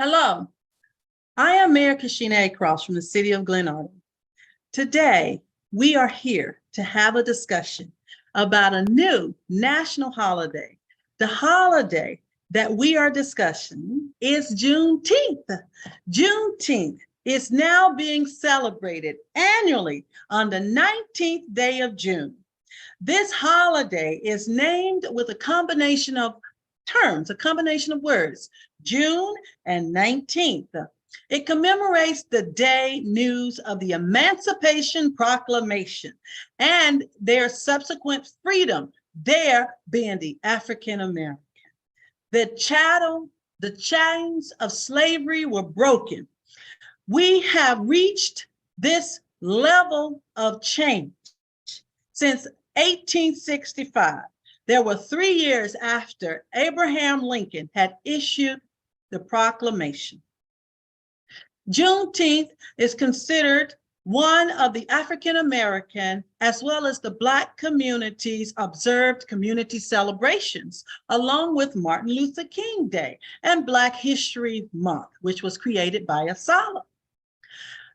Hello, I am Mayor Cashenna from the city of Glenarden. Today, we are here to have a discussion about a new national holiday. The holiday that we are discussing is Juneteenth. Juneteenth is now being celebrated annually on the 19th day of June. This holiday is named with a combination of terms, a combination of words, June and 19th. It commemorates the day news of the Emancipation Proclamation and their subsequent freedom, there being the African American. The chains of slavery were broken. We have reached this level of change since 1865. There were 3 years after Abraham Lincoln had issued the proclamation. Juneteenth is considered one of the African American as well as the Black community's observed community celebrations, along with Martin Luther King Day and Black History Month, which was created by Asala.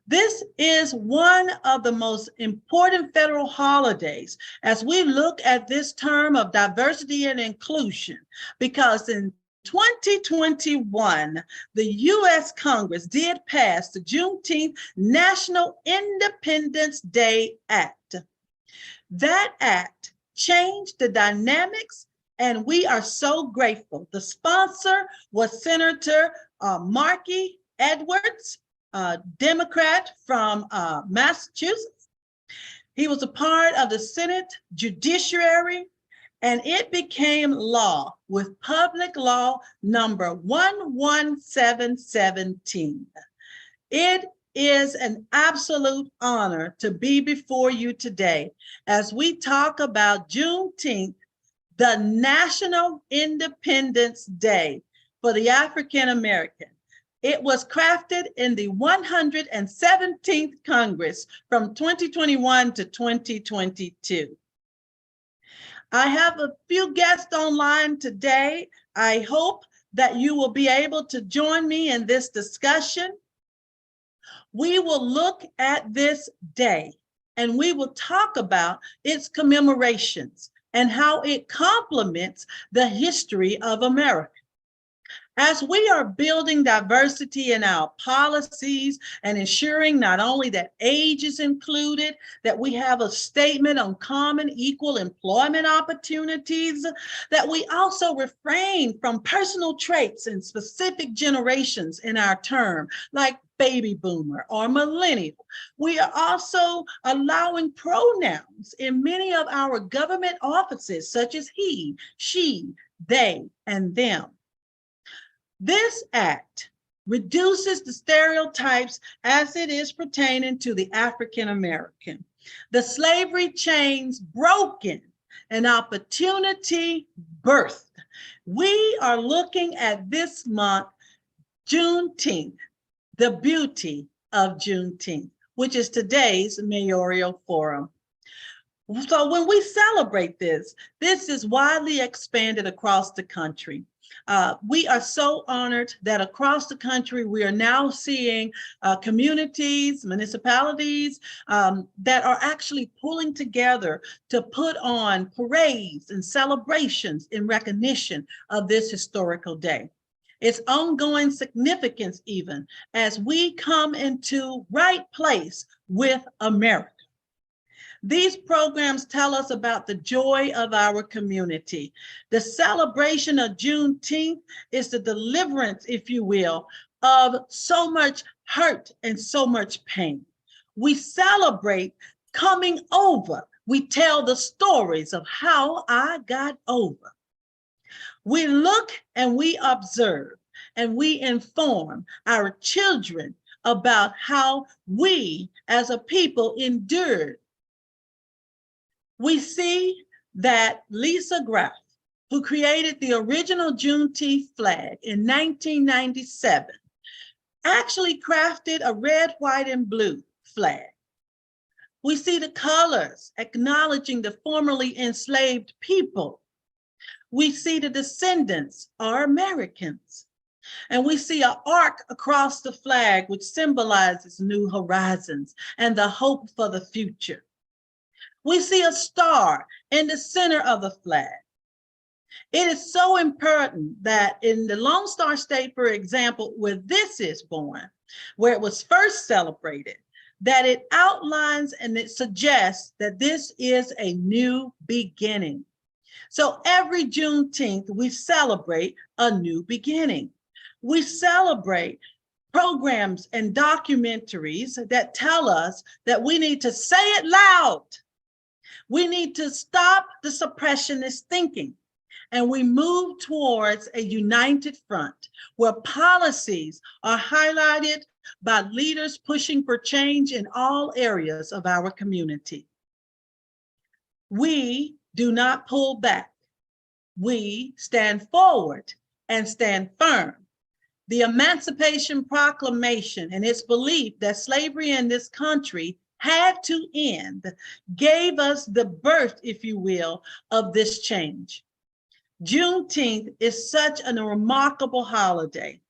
This is one of the most important federal holidays as we look at this term of diversity and inclusion, because in 2021, the U.S. Congress did pass the Juneteenth National Independence Day Act. That act changed the dynamics, and we are so grateful. The sponsor was Senator Markey Edwards, Democrat from Massachusetts. He was a part of the Senate Judiciary, and it became law with Public Law number 11717. It is an absolute honor to be before you today as we talk about Juneteenth, the National Independence Day for the African American. It was crafted in the 117th Congress from 2021 to 2022. I have a few guests online today. I hope that you will be able to join me in this discussion. We will look at this day and we will talk about its commemorations and how it complements the history of America. As we are building diversity in our policies and ensuring not only that age is included, that we have a statement on common equal employment opportunities, that we also refrain from personal traits in specific generations in our term, like baby boomer or millennial. We are also allowing pronouns in many of our government offices, such as he, she, they, and them. This act reduces the stereotypes as it is pertaining to the African American. The slavery chains broken, an opportunity birthed. We are looking at this month, Juneteenth, the beauty of Juneteenth, which is today's Mayoral Forum. So when we celebrate this is widely expanded across the country. We are so honored that across the country, we are now seeing communities, municipalities that are actually pulling together to put on parades and celebrations in recognition of this historical day. Its ongoing significance even as we come into right place with America. These programs tell us about the joy of our community. The celebration of Juneteenth is the deliverance, if you will, of so much hurt and so much pain. We celebrate coming over. We tell the stories of how I got over. We look and we observe and we inform our children about how we as a people endured. We see that Lisa Graff, who created the original Juneteenth flag in 1997, actually crafted a red, white, and blue flag. We see the colors acknowledging the formerly enslaved people. We see the descendants are Americans. And we see an arc across the flag, which symbolizes new horizons and the hope for the future. We see a star in the center of the flag. It is so important that in the Lone Star State, for example, where this is born, where it was first celebrated, that it outlines and it suggests that this is a new beginning. So every Juneteenth, we celebrate a new beginning. We celebrate programs and documentaries that tell us that we need to say it loud. We need to stop the suppressionist thinking. And we move towards a united front where policies are highlighted by leaders pushing for change in all areas of our community. We do not pull back. We stand forward and stand firm. The Emancipation Proclamation and its belief that slavery in this country had to end gave us the birth, if you will, of this change. Juneteenth is such a remarkable holiday.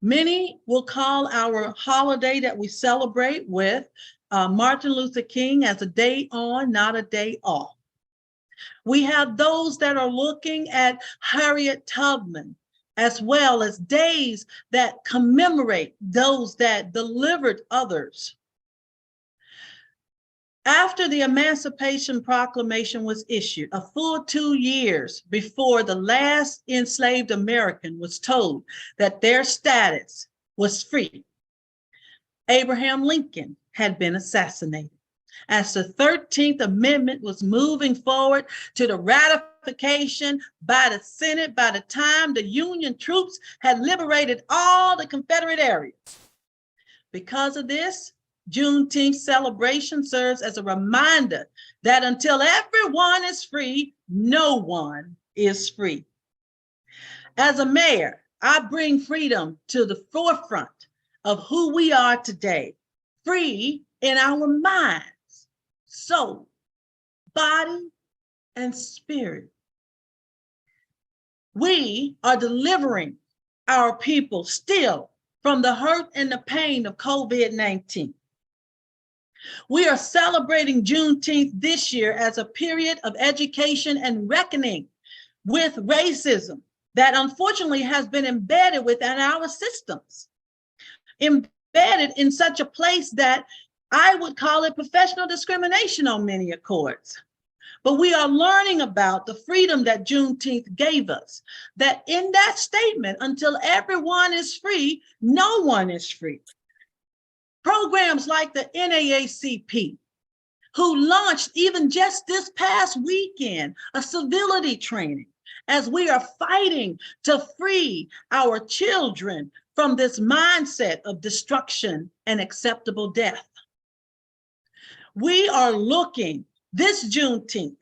Many will call our holiday that we celebrate with Martin Luther King as a day on, not a day off. We have those that are looking at Harriet Tubman, as well as days that commemorate those that delivered others. After the Emancipation Proclamation was issued, a full 2 years before the last enslaved American was told that their status was free, Abraham Lincoln had been assassinated. As the 13th Amendment was moving forward to the ratification by the Senate, by the time the Union troops had liberated all the Confederate areas. Because of this, Juneteenth celebration serves as a reminder that until everyone is free, no one is free. As a mayor, I bring freedom to the forefront of who we are today, free in our minds, soul, body, and spirit. We are delivering our people still from the hurt and the pain of COVID-19. We are celebrating Juneteenth this year as a period of education and reckoning with racism that unfortunately has been embedded within our systems, embedded in such a place that I would call it professional discrimination on many accords. But we are learning about the freedom that Juneteenth gave us, that in that statement, until everyone is free, no one is free. Programs like the NAACP, who launched even just this past weekend, a civility training, as we are fighting to free our children from this mindset of destruction and acceptable death. We are looking this Juneteenth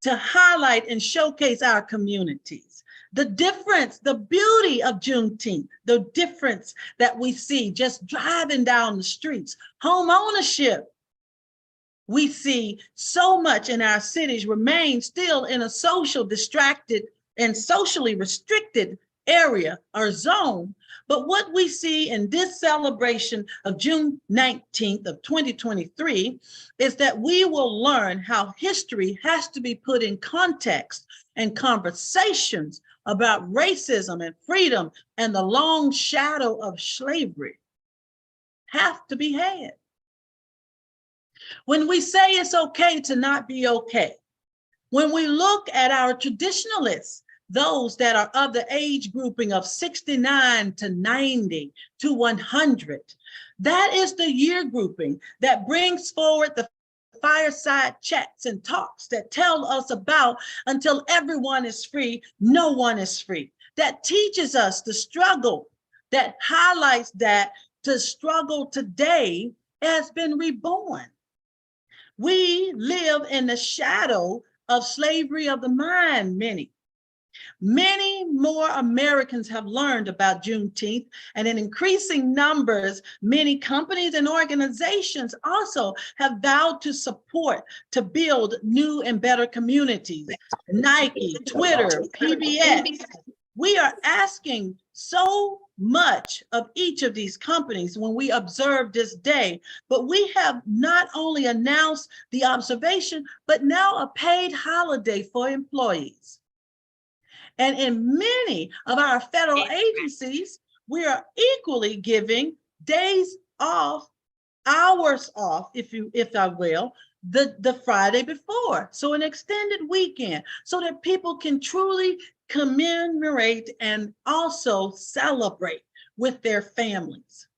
to highlight and showcase our communities. The difference, the beauty of Juneteenth, the difference that we see just driving down the streets, home ownership. We see so much in our cities remain still in a social distracted and socially restricted area or zone. But what we see in this celebration of June 19th of 2023 is that we will learn how history has to be put in context and conversations about racism and freedom and the long shadow of slavery have to be had. When we say it's okay to not be okay, when we look at our traditionalists, those that are of the age grouping of 69 to 90 to 100, that is the year grouping that brings forward the fireside chats and talks that tell us about until everyone is free, no one is free. That teaches us the struggle, that highlights that to struggle today has been reborn. We live in the shadow of slavery of the mind, Many more Americans have learned about Juneteenth, and in increasing numbers, many companies and organizations also have vowed to support to build new and better communities. Nike, Twitter, PBS, We are asking so much of each of these companies when we observe this day, but we have not only announced the observation, but now a paid holiday for employees. And in many of our federal agencies, we are equally giving days off, hours off, if I will, the Friday before. So an extended weekend so that people can truly commemorate and also celebrate with their families.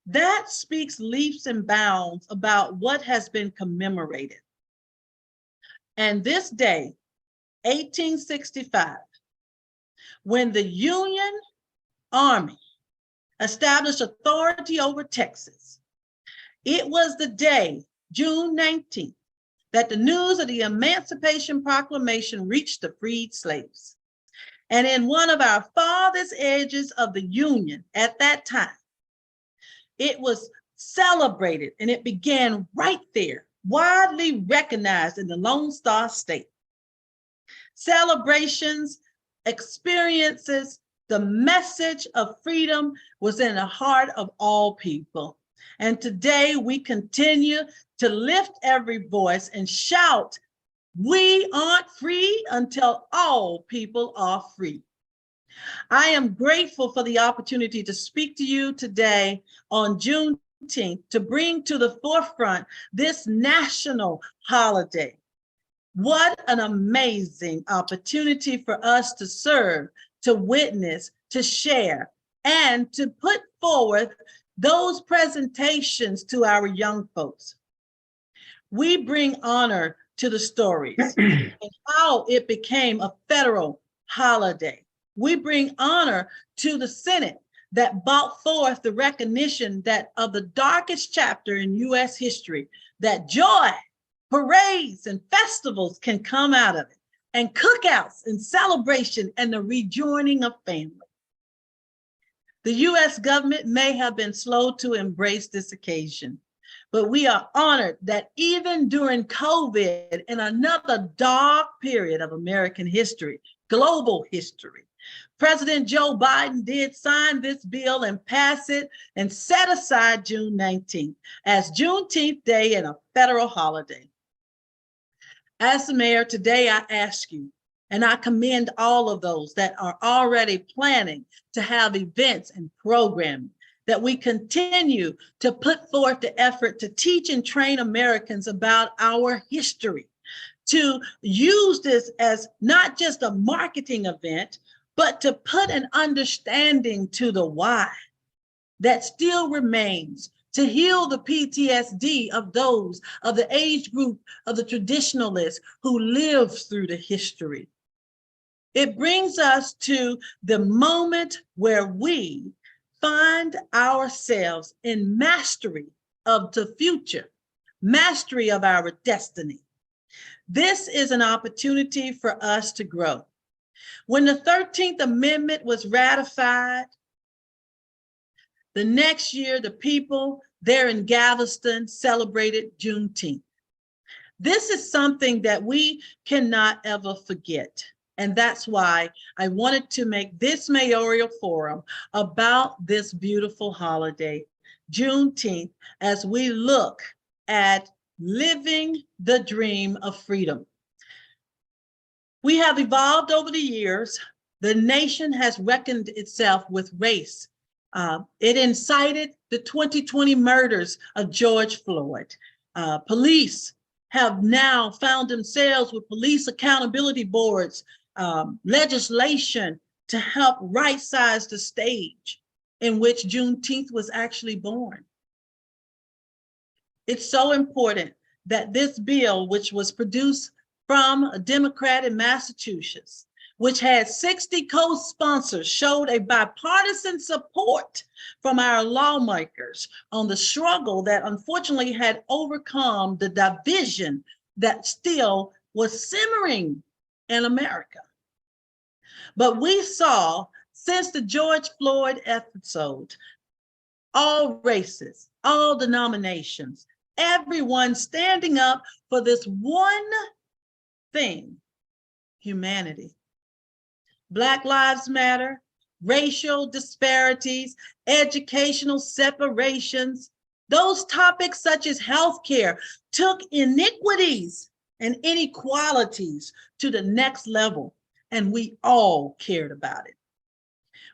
That speaks leaps and bounds about what has been commemorated. And this day, 1865, when the Union Army established authority over Texas, it was the day, June 19th, that the news of the Emancipation Proclamation reached the freed slaves. And in one of our farthest edges of the Union at that time, it was celebrated and it began right there, widely recognized in the Lone Star State. Celebrations, experiences, the message of freedom was in the heart of all people. And today we continue to lift every voice and shout, we aren't free until all people are free. I am grateful for the opportunity to speak to you today on Juneteenth to bring to the forefront this national holiday. What an amazing opportunity for us to serve, to witness, to share, and to put forward those presentations to our young folks. We bring honor to the stories and how it became a federal holiday. We bring honor to the Senate that brought forth the recognition that of the darkest chapter in U.S. history, that joy, parades, and festivals can come out of it, and cookouts and celebration and the rejoining of family. The U.S. government may have been slow to embrace this occasion, but we are honored that even during COVID, in another dark period of American history, global history, President Joe Biden did sign this bill and pass it and set aside June 19th as Juneteenth Day and a federal holiday. As the mayor, today I ask you, and I commend all of those that are already planning to have events and programming, that we continue to put forth the effort to teach and train Americans about our history, to use this as not just a marketing event, but to put an understanding to the why that still remains, to heal the PTSD of those of the age group of the traditionalists who lived through the history. It brings us to the moment where we find ourselves in mastery of the future, mastery of our destiny. This is an opportunity for us to grow. When the 13th Amendment was ratified, the next year, the people there in Galveston celebrated Juneteenth. This is something that we cannot ever forget. And that's why I wanted to make this mayoral forum about this beautiful holiday, Juneteenth, as we look at living the dream of freedom. We have evolved over the years. The nation has reckoned itself with race. It incited the 2020 murders of George Floyd. Police have now found themselves with police accountability boards, legislation to help right-size the stage in which Juneteenth was actually born. It's so important that this bill, which was produced from a Democrat in Massachusetts, which had 60 co-sponsors, showed a bipartisan support from our lawmakers on the struggle that unfortunately had overcome the division that still was simmering in America. But we saw, since the George Floyd episode, all races, all denominations, everyone standing up for this one thing, humanity. Black Lives Matter, racial disparities, educational separations. Those topics such as healthcare took iniquities and inequalities to the next level, and we all cared about it.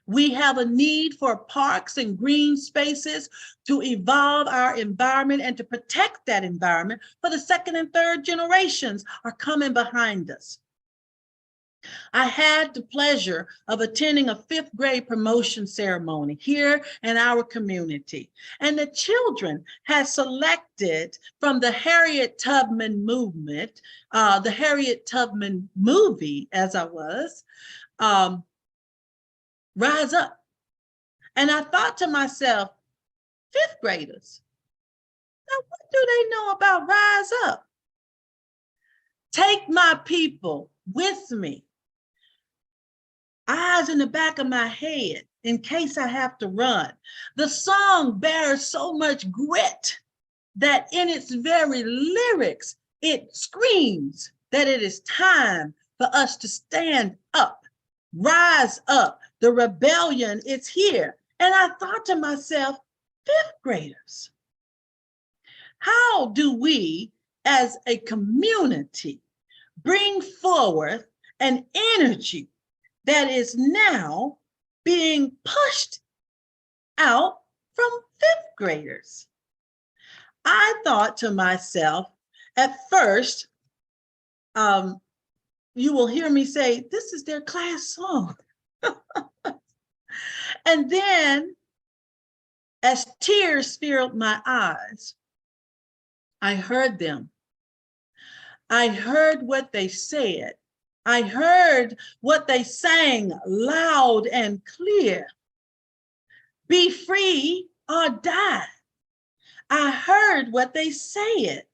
We have a need for parks and green spaces to evolve our environment and to protect that environment for the second and third generations are coming behind us. I had the pleasure of attending a 5th grade promotion ceremony here in our community. And the children had selected from the Harriet Tubman movement, the Harriet Tubman movie, as I was, Rise Up. And I thought to myself, 5th graders, now what do they know about Rise Up? Take my people with me. Eyes in the back of my head in case I have to run. The song bears so much grit that in its very lyrics, it screams that it is time for us to stand up, rise up. The rebellion is here. And I thought to myself, 5th graders, how do we as a community bring forward an energy that is now being pushed out from 5th graders? I thought to myself, at first, you will hear me say, this is their class song. And then, as tears filled my eyes, I heard them. I heard what they said. I heard what they sang loud and clear. Be free or die. I heard what they said.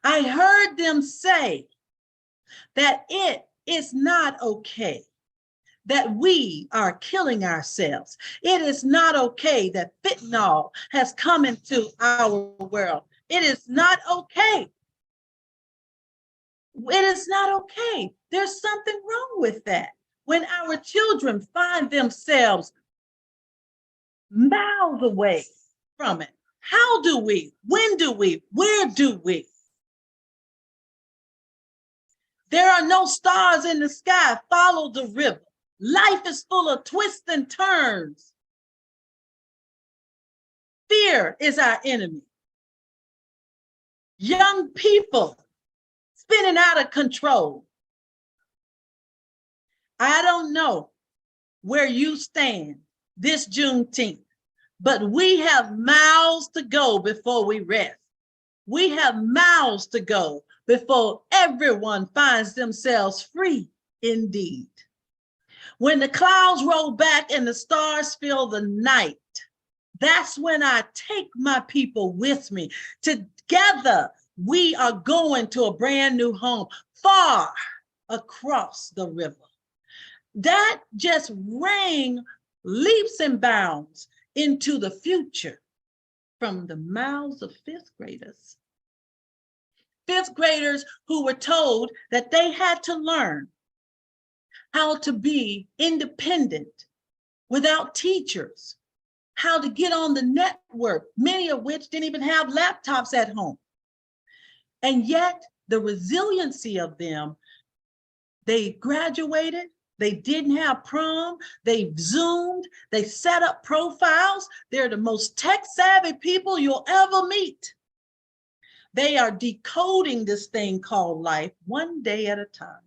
I heard them say that it is not okay that we are killing ourselves. It is not okay that fentanyl has come into our world. It is not okay. It is not okay. There's something wrong with that. When our children find themselves miles away from it, how do we, when do we, where do we? There are no stars in the sky, follow the river. Life is full of twists and turns. Fear is our enemy. Young people spinning out of control. I don't know where you stand this Juneteenth, but we have miles to go before we rest. We have miles to go before everyone finds themselves free indeed. When the clouds roll back and the stars fill the night, that's when I take my people with me. Together, we are going to a brand new home far across the river. That just rang leaps and bounds into the future from the mouths of 5th graders. 5th graders who were told that they had to learn how to be independent without teachers, how to get on the network, many of which didn't even have laptops at home. And yet the resiliency of them, they graduated, they didn't have prom, they Zoomed, they set up profiles. They're the most tech-savvy people you'll ever meet. They are decoding this thing called life one day at a time.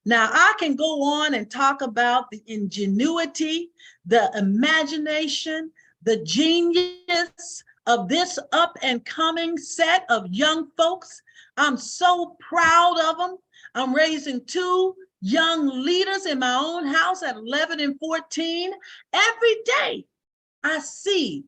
Now, I can go on and talk about the ingenuity, the imagination, the genius of this up and coming set of young folks. I'm so proud of them. I'm raising 2 young leaders in my own house at 11 and 14. Every day, I see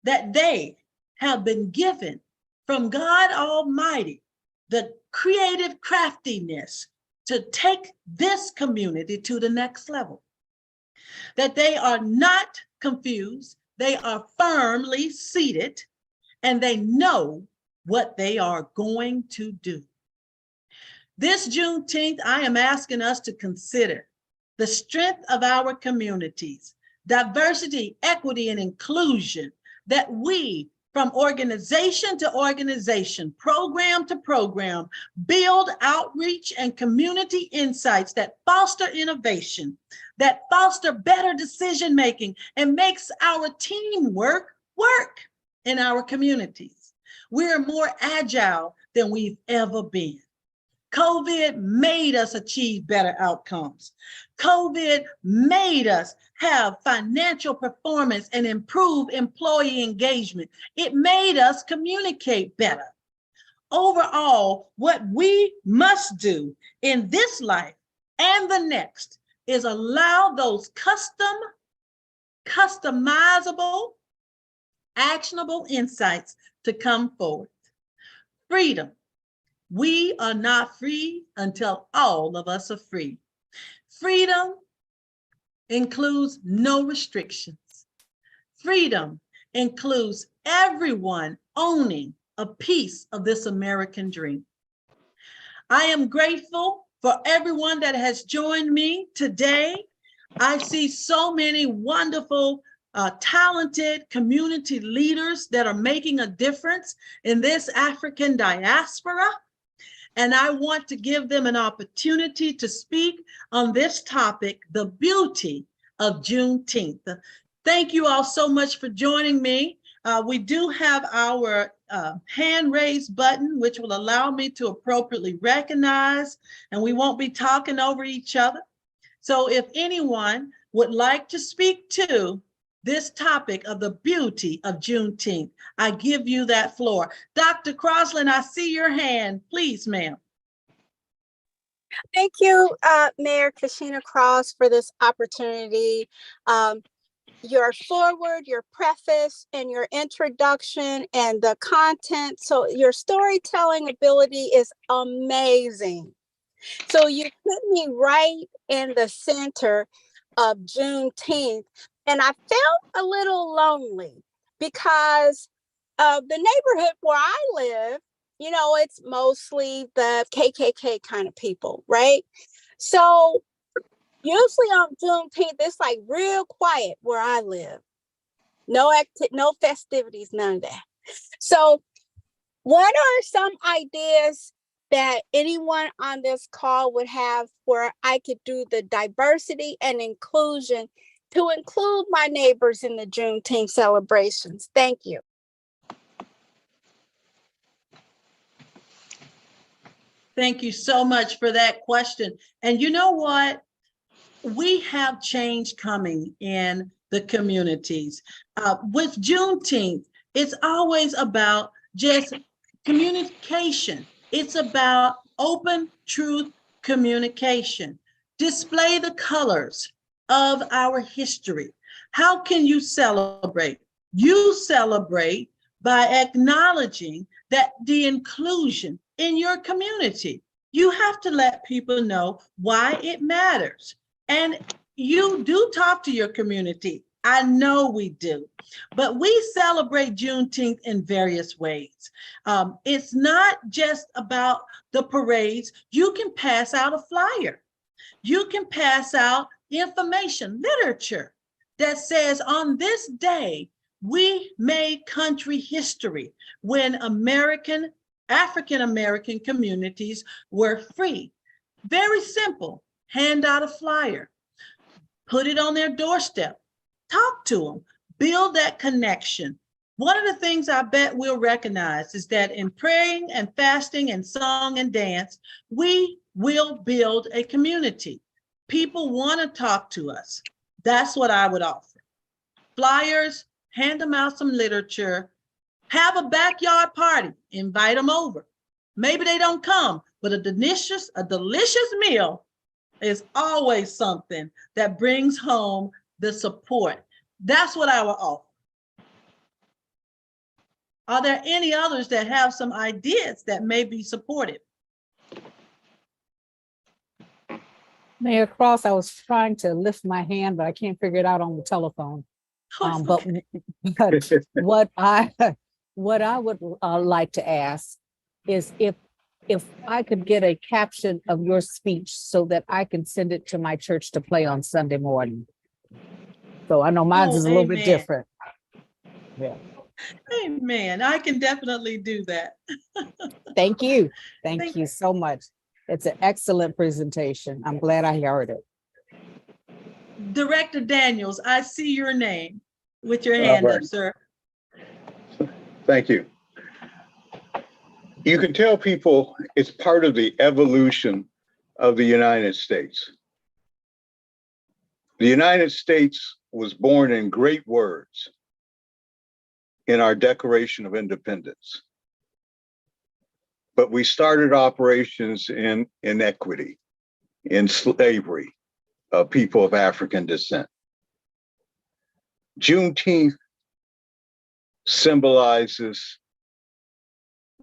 that they have been given from God Almighty the creative craftiness to take this community to the next level. That they are not confused, they are firmly seated, and they know what they are going to do. This Juneteenth, I am asking us to consider the strength of our communities, diversity, equity, and inclusion, that we, from organization to organization, program to program, build outreach and community insights that foster innovation, that foster better decision-making, and makes our teamwork work in our communities. We're more agile than we've ever been. COVID made us achieve better outcomes. COVID made us have financial performance and improve employee engagement. It made us communicate better. Overall, what we must do in this life and the next is allow those customizable, actionable insights to come forward. Freedom. We are not free until all of us are free. Freedom includes no restrictions. Freedom includes everyone owning a piece of this American dream. I am grateful for everyone that has joined me today. I see so many wonderful, talented community leaders that are making a difference in this African diaspora. And I want to give them an opportunity to speak on this topic, the beauty of Juneteenth. Thank you all so much for joining me. We do have our hand raise button, which will allow me to appropriately recognize, and we won't be talking over each other. So if anyone would like to speak to this topic of the beauty of Juneteenth, I give you that floor. Dr. Crosland, I see your hand. Please, ma'am. Thank you, Mayor Cashenna Cross, for this opportunity. Your foreword, your preface, and your introduction and the content. So your storytelling ability is amazing. So you put me right in the center of Juneteenth, and I felt a little lonely because the neighborhood where I live, you know, it's mostly the KKK kind of people, right? So usually on Juneteenth, it's like real quiet where I live. No festivities, none of that. So what are some ideas that anyone on this call would have where I could do the diversity and inclusion to include my neighbors in the Juneteenth celebrations? Thank you. Thank you so much for that question. And you know what? We have change coming in the communities. With Juneteenth, it's always about just communication. It's about open, truth communication. Display the colors of our history. How can you celebrate? You celebrate by acknowledging that the inclusion in your community. You have to let people know why it matters. And you do talk to your community. I know we do, but we celebrate Juneteenth in various ways. It's not just about the parades. You can pass out a flyer. You can pass out information, literature that says on this day, we made country history when African-American communities were free. Very simple. Hand out a flyer, put it on their doorstep, talk to them, build that connection. One of the things I bet we'll recognize is that in praying and fasting and song and dance, we will build a community. People want to talk to us. That's what I would offer. Flyers, hand them out some literature, have a backyard party, invite them over. Maybe they don't come, but a delicious meal is always something that brings home the support. That's what I will offer. Are there any others that have some ideas that may be supportive? Mayor Cross, I was trying to lift my hand, but I can't figure it out on the telephone. But what I would like to ask is if if I could get a caption of your speech so that I can send it to my church to play on Sunday morning. So I know mine Oh, is a little bit amen. different. Yeah. Amen. I can definitely do that. Thank you. Thank Thank you so much. It's an excellent presentation. I'm glad I heard it. Director Daniels, I see your name with your All hand up, right. sir. Thank you. You can tell people it's part of the evolution of the United States. The United States was born in great words in our Declaration of Independence. But we started operations in inequity, in slavery of people of African descent. Juneteenth symbolizes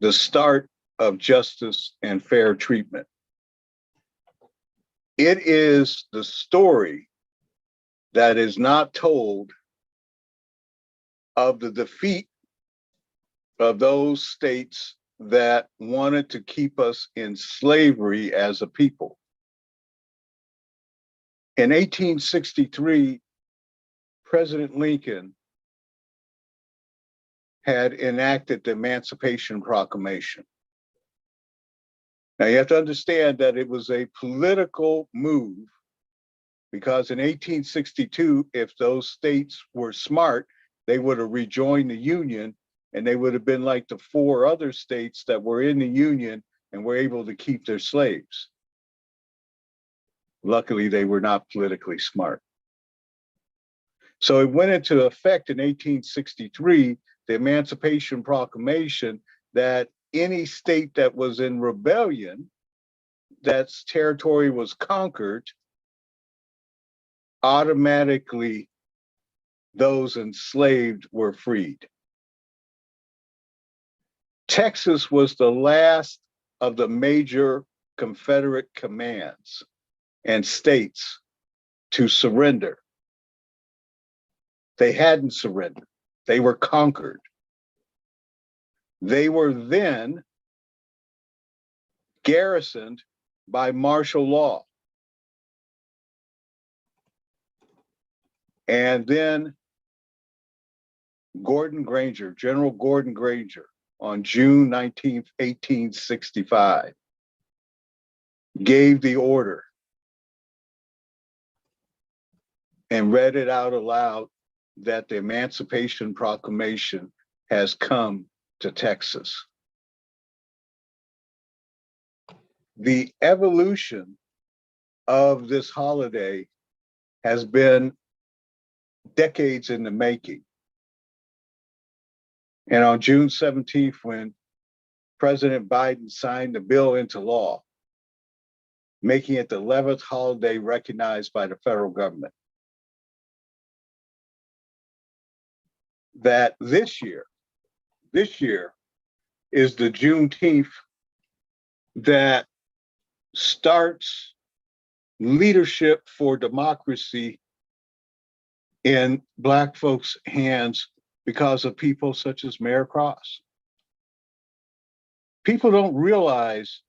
the start of justice and fair treatment. It is the story that is not told of the defeat of those states that wanted to keep us in slavery as a people. In 1863, President Lincoln had enacted the Emancipation Proclamation. Now you have to understand that it was a political move because in 1862, if those states were smart, they would have rejoined the Union and they would have been like the 4 other states that were in the Union and were able to keep their slaves. Luckily, they were not politically smart. So it went into effect in 1863, the Emancipation Proclamation, that any state that was in rebellion, that's territory was conquered, automatically those enslaved were freed. Texas was the last of the major Confederate commands and states to surrender. They hadn't surrendered. They were conquered. They were then garrisoned by martial law. And then General Gordon Granger, on June 19th, 1865, gave the order and read it out aloud that the Emancipation Proclamation has come to Texas. The evolution of this holiday has been decades in the making. And on June 17th, when President Biden signed the bill into law, making it the 11th holiday recognized by the federal government, that this year is the Juneteenth that starts leadership for democracy in Black folks' hands because of people such as Mayor Cross. People don't realize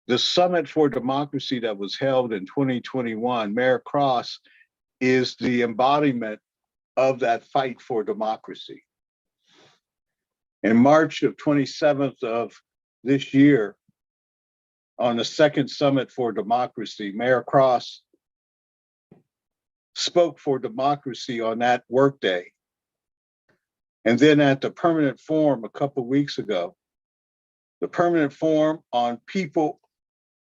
the Summit for Democracy that was held in 2021, Mayor Cross is the embodiment of that fight for democracy. In March of 27th of this year, on the second Summit for Democracy, Mayor Cross spoke for democracy on that workday. And then at the Permanent Forum a couple of weeks ago, the Permanent Forum on People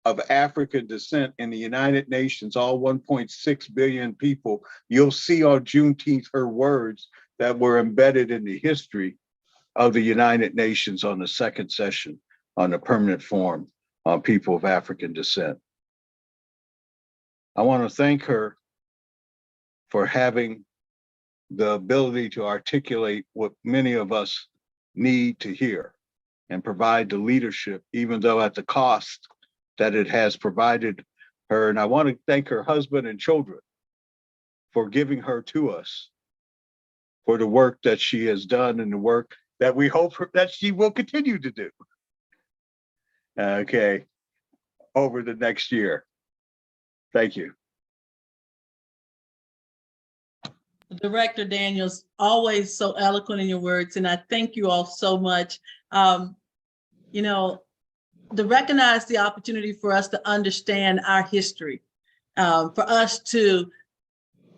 of African Descent in the United Nations, all 1.6 billion people, you'll see on Juneteenth her words that were embedded in the history of the United Nations on the second session on the Permanent Forum on People of African Descent. I want to thank her for having the ability to articulate what many of us need to hear and provide the leadership, even though at the cost that it has provided her. And I want to thank her husband and children for giving her to us, for the work that she has done and the work that we hope that she will continue to do. okay, over the next year. Thank you. Director Daniels, always so eloquent in your words, and I thank you all so much. You know, to recognize the opportunity for us to understand our history, for us to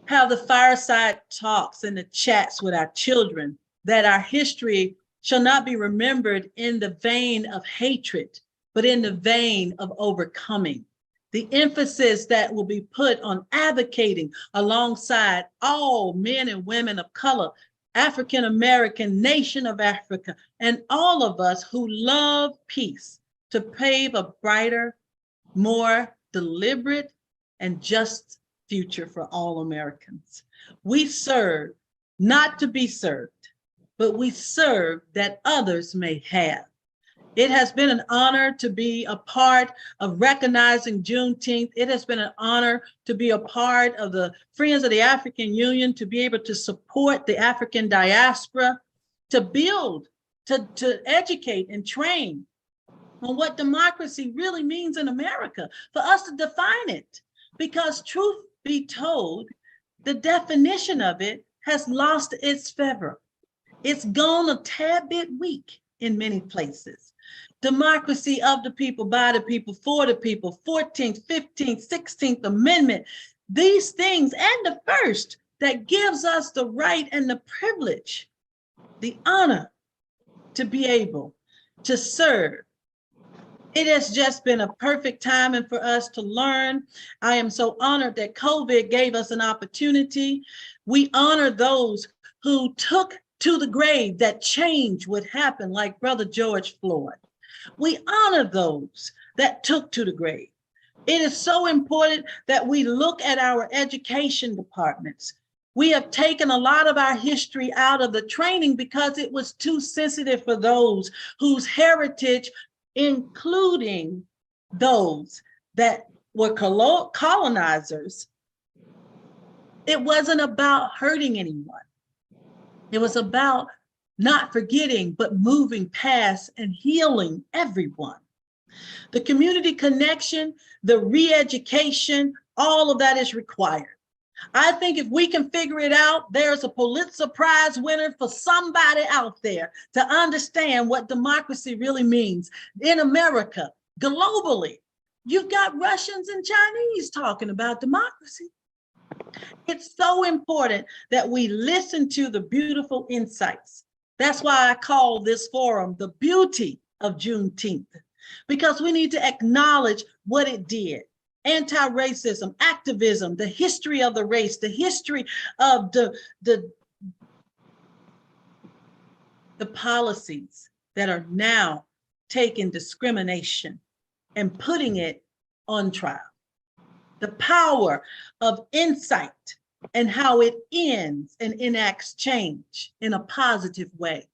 have the fireside talks and the chats with our children, that our history shall not be remembered in the vein of hatred, but in the vein of overcoming. The emphasis that will be put on advocating alongside all men and women of color, African American, nation of Africa, and all of us who love peace, to pave a brighter, more deliberate, and just future for all Americans. We serve not to be served, but we serve that others may have. It has been an honor to be a part of recognizing Juneteenth. It has been an honor to be a part of the Friends of the African Union, to be able to support the African diaspora, to build, to educate and train on what democracy really means in America, for us to define it. Because truth be told, the definition of it has lost its fervor. It's gone a tad bit weak in many places. Democracy of the people, by the people, for the people, 14th, 15th, 16th Amendment, these things, and the first that gives us the right and the privilege, the honor to be able to serve. It has just been a perfect timing for us to learn. I am so honored that COVID gave us an opportunity. We honor those who took to the grave that change would happen, like Brother George Floyd. We honor those that took to the grave. It is so important that we look at our education departments. We have taken a lot of our history out of the training because it was too sensitive for those whose heritage, including those that were colonizers. It wasn't about hurting anyone. It was about not forgetting, but moving past and healing everyone. The community connection, the re-education, all of that is required. I think if we can figure it out, there's a Pulitzer Prize winner for somebody out there to understand what democracy really means in America, globally. You've got Russians and Chinese talking about democracy. It's so important that we listen to the beautiful insights. That's why I call this forum the beauty of Juneteenth, because we need to acknowledge what it did. Anti-racism, activism, the history of the race, the history of the policies that are now taking discrimination and putting it on trial. The power of insight and how it ends and enacts change in a positive way.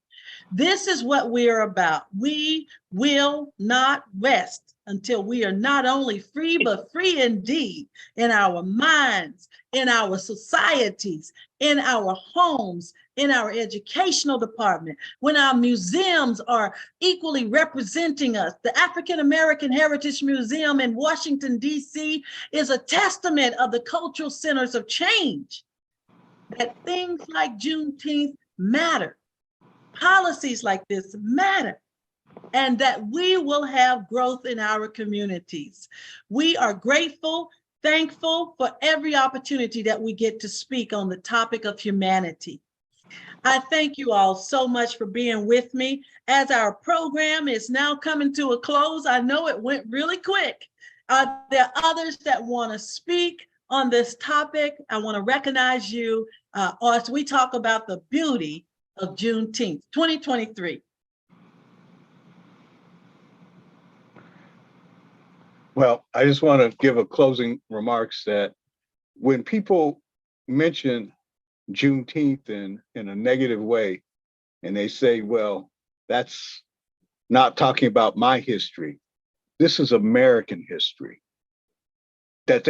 This is what we are about. We will not rest until we are not only free, but free indeed in our minds, in our societies, in our homes, in our educational department, when our museums are equally representing us. The African American Heritage Museum in Washington, D.C. is a testament of the cultural centers of change, that things like Juneteenth matter. Policies like this matter, and that we will have growth in our communities. We are grateful, thankful for every opportunity that we get to speak on the topic of humanity. I thank you all so much for being with me. As our program is now coming to a close, I know it went really quick. There are others that want to speak on this topic. I want to recognize you as we talk about the beauty of Juneteenth, 2023. Well, I just want to give a closing remarks that when people mention Juneteenth in a negative way, and they say, well, that's not talking about my history. This is American history. That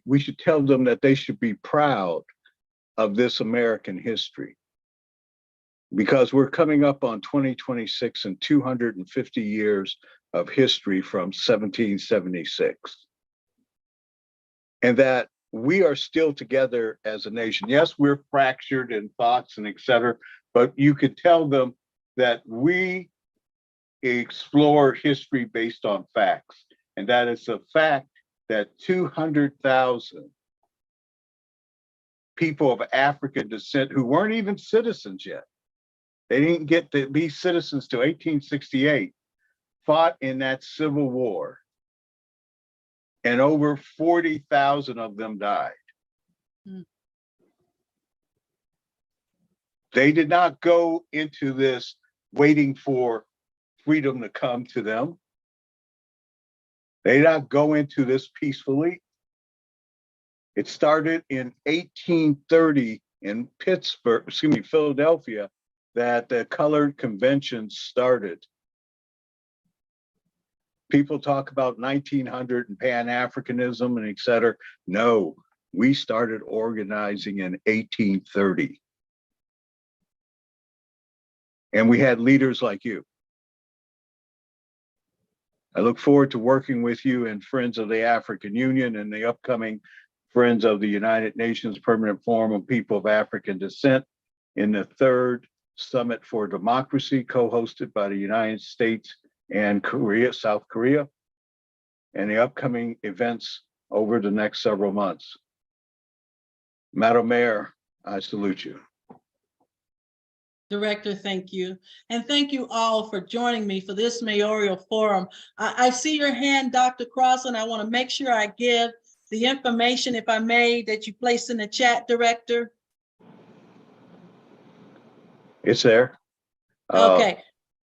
we should tell them that they should be proud of this American history. Because we're coming up on 2026 and 250 years of history from 1776. And that we are still together as a nation. Yes, we're fractured in thoughts and et cetera, but you could tell them that we explore history based on facts. And that is a fact that 200,000 people of African descent who weren't even citizens yet, they didn't get to be citizens till 1868, fought in that Civil War. And over 40,000 of them died. They did not go into this waiting for freedom to come to them. They did not go into this peacefully. It started in 1830 in Philadelphia, that the colored convention started. People talk about 1900 and Pan-Africanism and et cetera. No, we started organizing in 1830. And we had leaders like you. I look forward to working with you and Friends of the African Union and the upcoming Friends of the United Nations Permanent Forum of People of African Descent in the 3rd Summit for Democracy, co-hosted by the United States and Korea, South Korea, and the upcoming events over the next several months. Madam Mayor, I salute you. Director, thank you. And thank you all for joining me for this mayoral forum. I see your hand, Dr. Crossland. I want to make sure I give the information, if I may, that you placed in the chat, Director. It's there. Okay.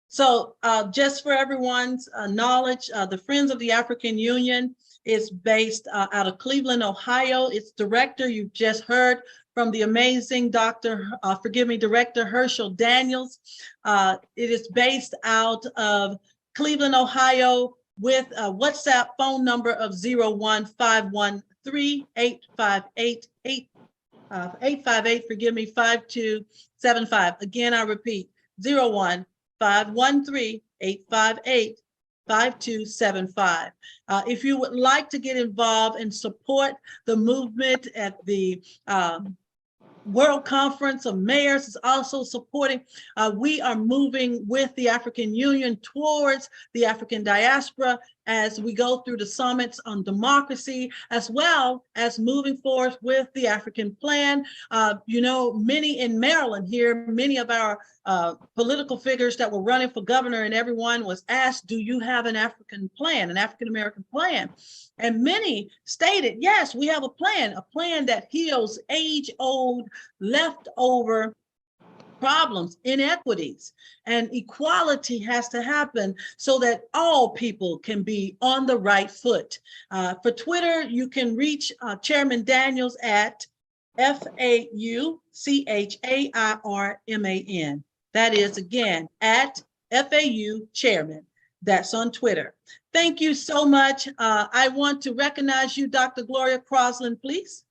So just for everyone's knowledge, the Friends of the African Union is based out of Cleveland, Ohio. Its director, you just heard from the amazing Director Herschel Daniels. It is based out of Cleveland, Ohio, with a WhatsApp phone number of 01513-858-5275. Again, I repeat, 01513-858-5275. If you would like to get involved and support the movement at the World Conference of Mayors is also supporting. We are moving with the African Union towards the African diaspora as we go through the summits on democracy, as well as moving forward with the African plan. You know, many in Maryland here, many of our political figures that were running for governor, and everyone was asked, do you have an African plan, an African-American plan? And many stated, yes, we have a plan that heals age-old, leftover problems, inequities, and equality has to happen so that all people can be on the right foot. For Twitter, you can reach Chairman Daniels at FAUCHAIRMAN. That is, again, at FAU Chairman. That's on Twitter. Thank you so much. I want to recognize you, Dr. Gloria Crossland, please.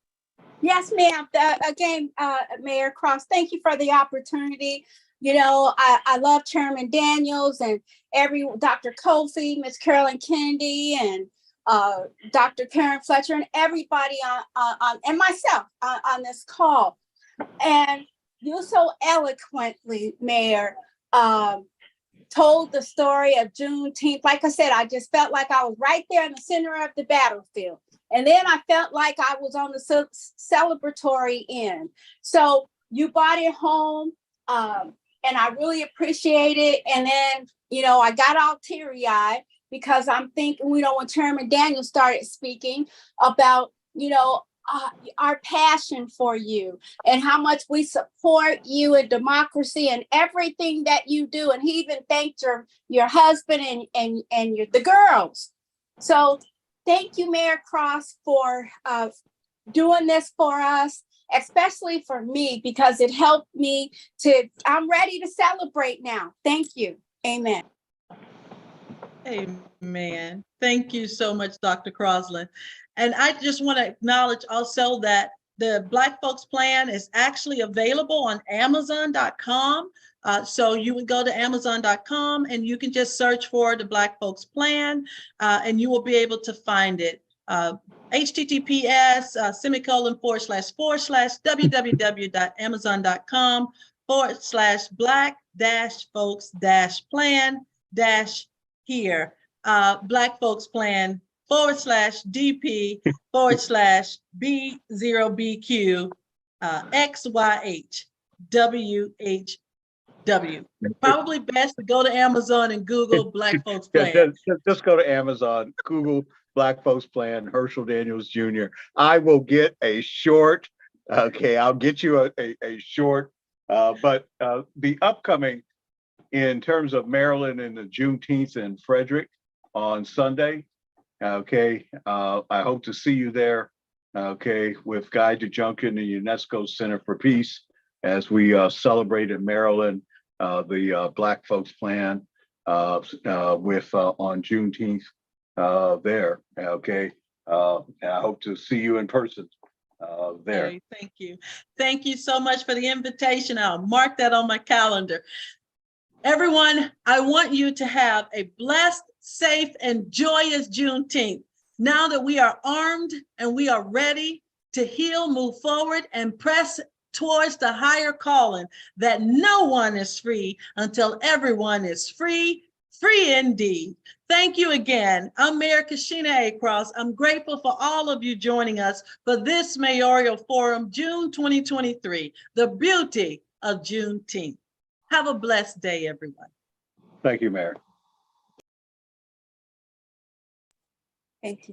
Yes, ma'am. Again, Mayor Cross, thank you for the opportunity. You know, I love Chairman Daniels and Dr. Kofi, Ms. Carolyn Kennedy, and Dr. Karen Fletcher, and everybody on and myself on this call. And you so eloquently, Mayor, told the story of Juneteenth. Like I said, I just felt like I was right there in the center of the battlefield. And then I felt like I was on the celebratory end. So you brought it home, and I really appreciate it. And then, you know, I got all teary-eyed because I'm thinking, you know, when Chairman Daniel started speaking about, you know, our passion for you and how much we support you in democracy and everything that you do. And he even thanked your husband and the girls. So thank you, Mayor Cross, for doing this for us, especially for me, because it helped me I'm ready to celebrate now. Thank you. Amen. Amen. Thank you so much, Dr. Crossland. And I just want to acknowledge also that The Black Folks Plan is actually available on Amazon.com. So you would go to Amazon.com and you can just search for the Black Folks Plan and you will be able to find it. HTTPS www.amazon.com/www.black-folks-plan-here. Black Folks Plan /DP/B0BQ XYHWHW. Probably best to go to Amazon and Google Black Folks Yeah, Plan. just go to Amazon, Google Black Folks Plan, Herschel Daniels Jr. I will get a short, okay, I'll get you a short, but the upcoming in terms of Maryland and the Juneteenth in Frederick on Sunday, okay, I hope to see you there, okay, with Guy DeJunkin and UNESCO Center for Peace as we celebrate in Maryland the Black Folks Plan with on Juneteenth there, okay. I hope to see you in person there. Okay, thank you. Thank you so much for the invitation. I'll mark that on my calendar. Everyone, I want you to have a blessed, safe, and joyous Juneteenth. Now that we are armed and we are ready to heal, move forward, and press towards the higher calling that no one is free until everyone is free, free indeed. Thank you again. I'm Mayor Cashenna A. Cross. I'm grateful for all of you joining us for this Mayoral Forum, June 2023, the beauty of Juneteenth. Have a blessed day, everyone. Thank you, Mayor. Thank you.